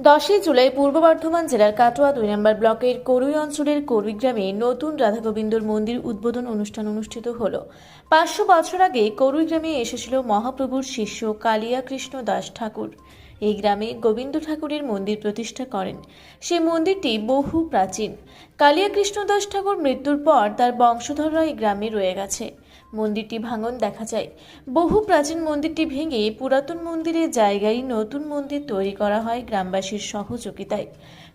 10 জুলাই পূর্ব বর্ধমান জেলার কাটোয়া 2 নম্বর ব্লকের করুই অঞ্চলের করুই গ্রামে নতুন রাধাগোবিন্দর মন্দির উদ্বোধন অনুষ্ঠান অনুষ্ঠিত হলো। 500 বছর আগে করুই গ্রামে এসেছিল মহাপ্রভুর শিষ্য কালিয়া কৃষ্ণ দাস ঠাকুর। এই গ্রামে গোবিন্দ ঠাকুরের মন্দির প্রতিষ্ঠা করেন। সেই মন্দিরটি বহু প্রাচীন। কালিয়া কৃষ্ণ দাস ঠাকুর মৃত্যুর পর তার বংশধররা এই গ্রামে রয়ে গেছে। মন্দিরটি ভাঙন দেখা যায়। বহু প্রাচীন মন্দিরটি ভেঙে পুরাতন মন্দিরের জায়গায় নতুন মন্দির তৈরি করা হয় গ্রামবাসীর সহযোগিতায়।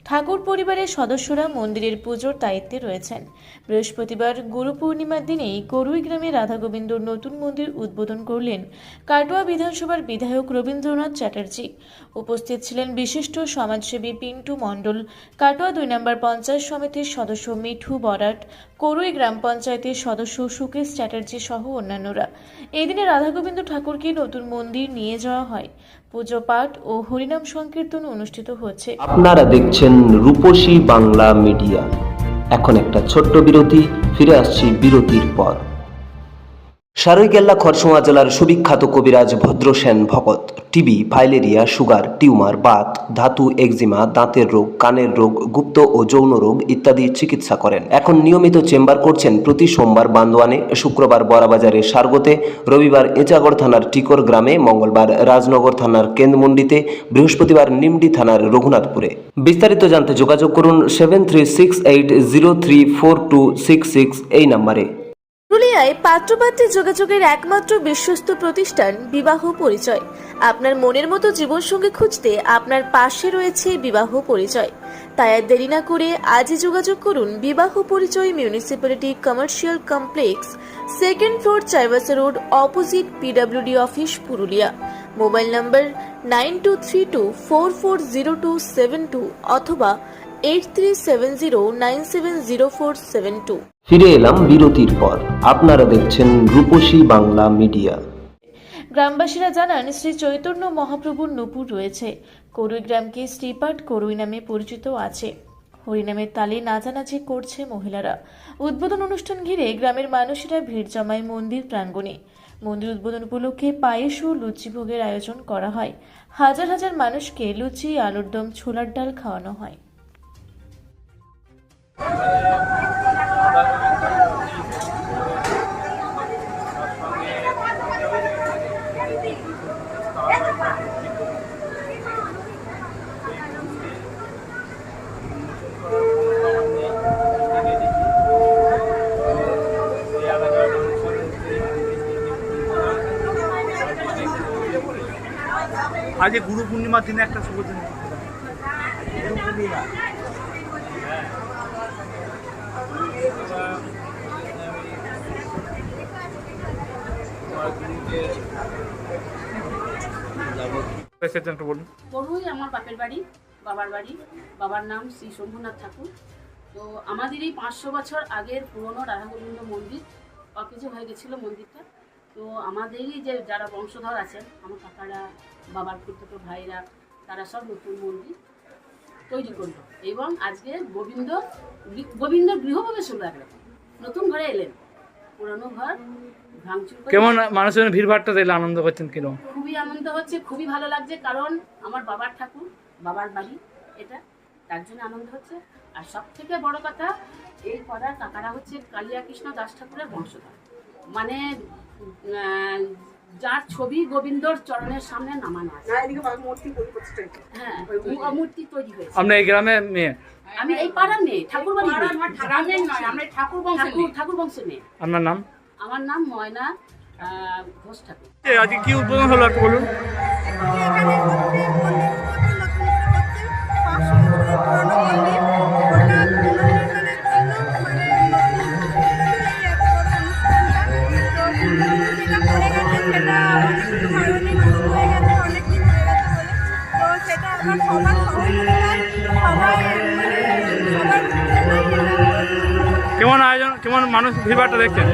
ঠাকুর পরিবারের সদস্যরা মন্দিরের পুজোর দায়িত্বে রয়েছেন। বৃহস্পতিবার গুরু পূর্ণিমার দিনেই করুই গ্রামে রাধাগোবিন্দর নতুন মন্দির উদ্বোধন করলেন কাটোয়া বিধানসভার বিধায়ক রবীন্দ্রনাথ চ্যাটার্জি। উপস্থিত ছিলেন বিশিষ্ট সমাজসেবী পিন্টু মণ্ডল, কাটোয়া 2 নম্বর পঞ্চায়েত সমিতির সদস্য মিঠু বরাট, করুই গ্রাম পঞ্চায়েতের সদস্য সুকেশ চ্যাটার্জি সহ অন্যান্যরা। এই দিনে রাধাগোবিন্দ ঠাকুরকে নতুন মন্দির নিয়ে যাওয়া হয়। পুজো পাঠ ও হরিনাম সংকীর্তন অনুষ্ঠিত হচ্ছে। আপনারা দেখছেন রূপসী বাংলা মিডিয়া। এখন একটা ছোট্ট বিরতি, ফিরে আসছি বিরতির পর। সারৈকেল্লা খরসোয়া জেলার সুবিখ্যাত কবিরাজ ভদ্রসেন ভকত TB, filaria, sugar, tumour, Baat, ধাতু, একজিমা, দাঁতের রোগ, কানের রোগ, গুপ্ত ও যৌন রোগ ইত্যাদি চিকিৎসা করেন। এখন নিয়মিত চেম্বার করছেন প্রতি সোমবার বান্দোয়ানে, শুক্রবার বড়াবাজারে সারগোতে, রবিবার এঁচাগড় থানার টিকর গ্রামে, মঙ্গলবার রাজনগর থানার কেন্দ্রমন্ডিতে, বৃহস্পতিবার নিমডি থানার রঘুনাথপুরে। বিস্তারিত জানতে যোগাযোগ করুন 7368034266 এই নম্বরে। পুরুলিয়ায় পাত্রপাত্রী যোগাযোগের একমাত্র বিশ্বস্ত প্রতিষ্ঠান বিবাহ পরিচয়। আপনার মনের মতো জীবনসঙ্গী খুঁজতে আপনার পাশে রয়েছে বিবাহ পরিচয়। তাই আর দেরি না করে আজই যোগাযোগ করুন বিবাহ পরিচয় municipality commercial complex, 2nd floor, Chaibasa road, opposite PWD office, Purulia. Mobile নম্বর 9232440272 অথবা 8370970472। ফিরে এলাম বিরতির পর। আপনারা দেখছেন রূপসী বাংলা মিডিয়া। গ্রামবাসীরা জানান, শ্রী চৈতন্য মহাপ্রভুর নূপুর রয়েছে। করুই গ্রামকে শ্রীপাঠ করুই নামে পরিচিত আছে। হরিনামের তালে নাচানাচি করছে মহিলারা। উদ্বোধন অনুষ্ঠান ঘিরে গ্রামের মানুষেরা ভিড় জমায় মন্দির প্রাঙ্গণে। মন্দির উদ্বোধন উপলক্ষে পায়েস ও লুচি ভোগের আয়োজন করা হয়। হাজার হাজার মানুষকে লুচি, আলুর দম, ছোলার ডাল খাওয়ানো হয়। আজ গুরু পূর্ণিমার দিনে একটা শুভ দিন। গুরু পূর্ণিমা করুই আমার বাপের বাড়ি, বাবার বাড়ি। বাবার নাম শ্রী শম্ভুনাথ ঠাকুর। তো আমাদের এই 500 বছর আগের পুরনো রাধাগোবিন্দ মন্দির অকেজো হয়ে গেছিলো মন্দিরটা। তো আমাদেরই যে যারা বংশধর আছেন, আমার কাকারা, বাবার খুঁড়তো ভাইরা, তারা সব নতুন মন্দির তৈরি করলো এবং আজকে গোবিন্দ গৃহপ্রবেশ হলো। একরকম নতুন ঘরে এলেন, পুরনো ঘর ভাঙচুর করে। কেমন মানুষের ভিড়ভাড়টা দেখলে আনন্দ করছেন? কিরকম? খুবই আনন্দ হচ্ছে, খুবই ভালো লাগছে, কারণ আমার বাবার ঠাকুর, বাবার বাড়ি এটা, তার জন্য আনন্দ হচ্ছে। আর সব থেকে বড় কথা, এই পাড়ার কাকারা হচ্ছে কালিয়া কৃষ্ণ দাস ঠাকুরের বংশধর, মানে যার ছবি গোবিন্দর চরণের সামনে নামানো আছে। হ্যাঁ, মূর্তি তৈরি হয়েছে। আপনি এই গ্রামের মেয়ে? আমি এই পাড়ার মেয়ে, ঠাকুর বাড়ির ঠাকুর বংশের মেয়ে। আপনার নাম? আমার নাম ময়না ঘোষ ঠাকুর। আজকে কি উদ্বোধন হলো একটু বলুন। কেমন আয়োজন, কেমন মানুষ ভিড়ভাড়টা দেখছেন?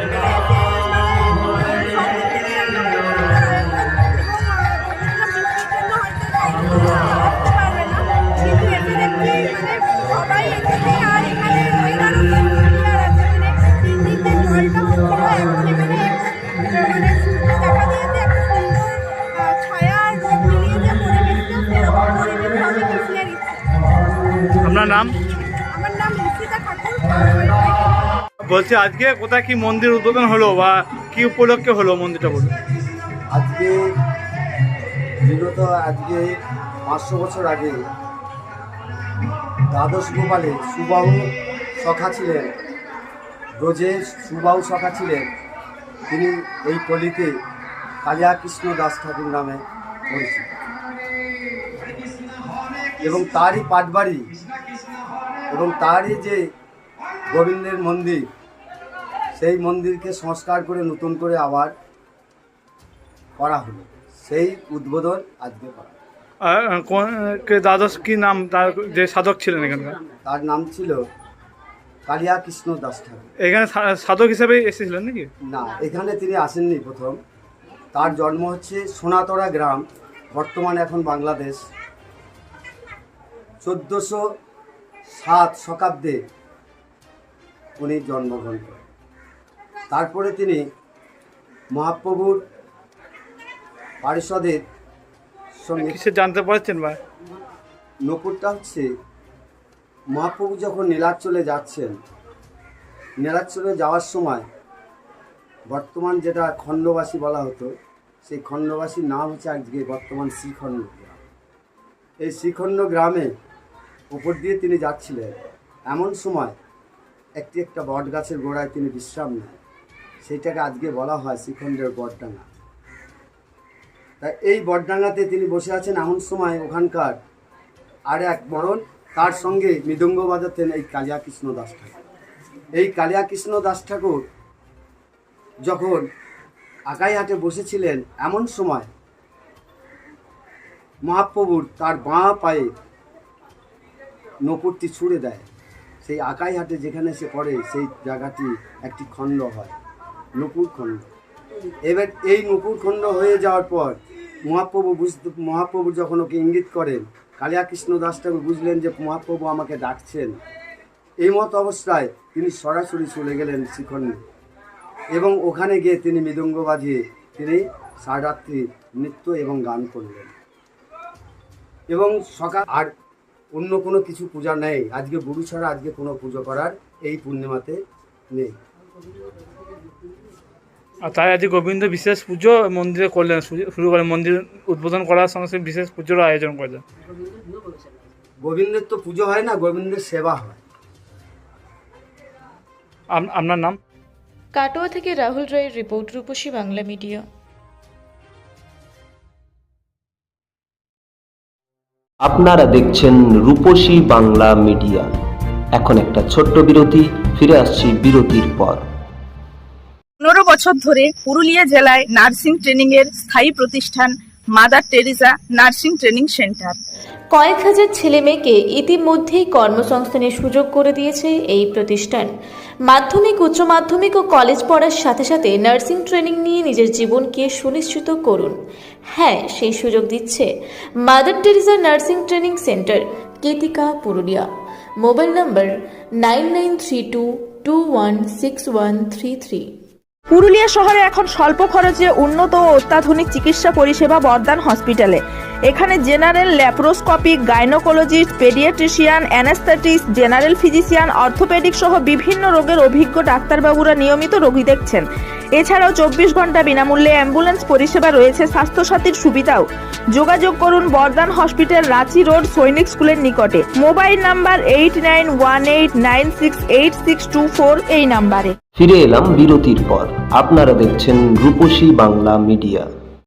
ছায়া আর রোদ মিলিয়ে যে পরিবেশটা, সেরকম পরিবেশ হবে কৃষ্ণের ইচ্ছা। বলছি আজকে কোথায় কি মন্দির উদ্বোধন হলো বা কি উপলক্ষে হলো মন্দিরটা বলুন। আজকে বিগত আজকে 500 বছর আগে দ্বাদশ গোপালে সুবাহু সখা ছিলেন, ব্রজের সুবাহু সখা ছিলেন। তিনি এই পল্লীতে কালিয়া কৃষ্ণ দাস ঠাকুর নামে পরিচিত এবং তারই পাটবাড়ি এবং তারই যে গোবিন্দের মন্দির, সেই মন্দিরকে সংস্কার করে নতুন করে আবার করা হলো। সেই উদ্বোধন আজকে করা। আর দ্বাদশ কি নাম তার যে সাধক ছিলেন এখানকার? তার নাম ছিল কালিয়া কৃষ্ণ দাস ঠাকুর। এখানে সাধক হিসেবে এসেছিলেন নাকি? না, এখানে তিনি আসেননি প্রথম। তার জন্ম হচ্ছে সোনাতরা গ্রাম, বর্তমানে এখন বাংলাদেশ। 1407 শতাব্দে উনি জন্মগ্রহণ করেন। তারপরে তিনি মহাপ্রভুর পারিষদের সঙ্গে কিসে জানতে পারছেন ভাই? নকুরটা হচ্ছে মহাপ্রভু যখন নীলাচলে যাচ্ছেন, নীলাচলে যাওয়ার সময় বর্তমান যেটা খণ্ডবাসী বলা হতো, সেই খণ্ডবাসীর নাম হচ্ছে আজকে বর্তমান শ্রীখণ্ড গ্রাম। এই শ্রীখণ্ড গ্রামে উপর দিয়ে তিনি যাচ্ছিলেন, এমন সময় একটা বট গাছের গোড়ায় তিনি বিশ্রাম নেন। সেইটাকে আজকে বলা হয় শ্রীখণ্ডের বটডাঙ্গা। তাই এই বটডাঙ্গাতে তিনি বসে আছেন, এমন সময় ওখানকার আর এক বরণ তার সঙ্গে মৃদঙ্গ বাজাতেন এই কালিয়া কৃষ্ণ দাস ঠাকুর। এই কালিয়া কৃষ্ণ দাস ঠাকুর যখন আকাইহাটে বসেছিলেন, এমন সময় মহাপ্রভুর তার বাঁ পায়ে নপুরটি ছুঁড়ে দেয়। সেই আকাইহাটে যেখানে সে পড়ে, সেই জায়গাটি একটি খণ্ড হয়, নপুর খণ্ড। এবার এই নপুর খণ্ড হয়ে যাওয়ার পর মহাপ্রভু যখন ওকে ইঙ্গিত করেন, কালিয়া কৃষ্ণ দাস ঠাকুর বুঝলেন যে মহাপ্রভু আমাকে ডাকছেন। এই মত অবস্থায় তিনি সরাসরি চলে গেলেন শ্রীখণ্ডে এবং ওখানে গিয়ে তিনি মৃদঙ্গ বাজিয়ে তিনি সারারাত্রি নৃত্য এবং গান করলেন। এবং সকাল আর অন্য কোনো কিছু পূজা নেই। আজকে গুরু ছাড়া আজকে কোনো পুজো করার এই পূর্ণিমাতে নেই। আর তাই আজকে গোবিন্দ বিশেষ পুজো মন্দিরে করলেন, শুরু করেন। মন্দির উদ্বোধন করার সঙ্গে সঙ্গে বিশেষ পুজোর আয়োজন করলেন। গোবিন্দের তো পুজো হয় না, গোবিন্দের সেবা হয়। আপনার নাম? কাটোয়া থেকে রাহুল রায়ের রিপোর্ট, রূপসী বাংলা মিডিয়া। আপনারা দেখছেন রূপসী বাংলা মিডিয়া। এখন একটা ছোট্ট বিরতি, ফিরে আসছি বিরতির পর। 15 বছর ধরে পুরুলিয়া জেলায় নার্সিং ট্রেনিং এর স্থায়ী প্রতিষ্ঠান mother Teresa nursing training centre. কয়েক হাজার ছেলে মেয়েকে ইতিমধ্যেই কর্মসংস্থানের সুযোগ করে দিয়েছে এই প্রতিষ্ঠান। মাধ্যমিক, উচ্চ মাধ্যমিক ও কলেজ পড়ার সাথে সাথে নার্সিং ট্রেনিং নিয়ে নিজের জীবনকে সুনিশ্চিত করুন। হ্যাঁ, সেই সুযোগ দিচ্ছে mother Teresa nursing training centre, Ketika, Purulia. Mobile number 9932216133। Purulia শহরে এখন স্বল্প খরচে উন্নত ও অত্যাধুনিক চিকিৎসা পরিষেবা বর্দান হসপিটালে। এখানে general, laparoscopic, gynaecologist, paediatrician, anaesthetist, general physician, orthopaedic সহ বিভিন্ন রোগের অভিজ্ঞ ডাক্তারবাবুরা নিয়মিত রোগী দেখছেন। এছাড়াও 24 ঘন্টা বিনামূল্যে অ্যাম্বুলেন্স পরিষেবা রয়েছে, স্বাস্থ্যসাথীর সুবিধাও। যোগাযোগ করুন বর্দান হসপিটাল, রাঁচি রোড, সৈনিক স্কুলের নিকটে। মোবাইল নাম্বার 8918968624 এই নাম্বারে। ফিরে এলাম বিরতির পর। আপনারা দেখছেন রূপসী বাংলা মিডিয়া।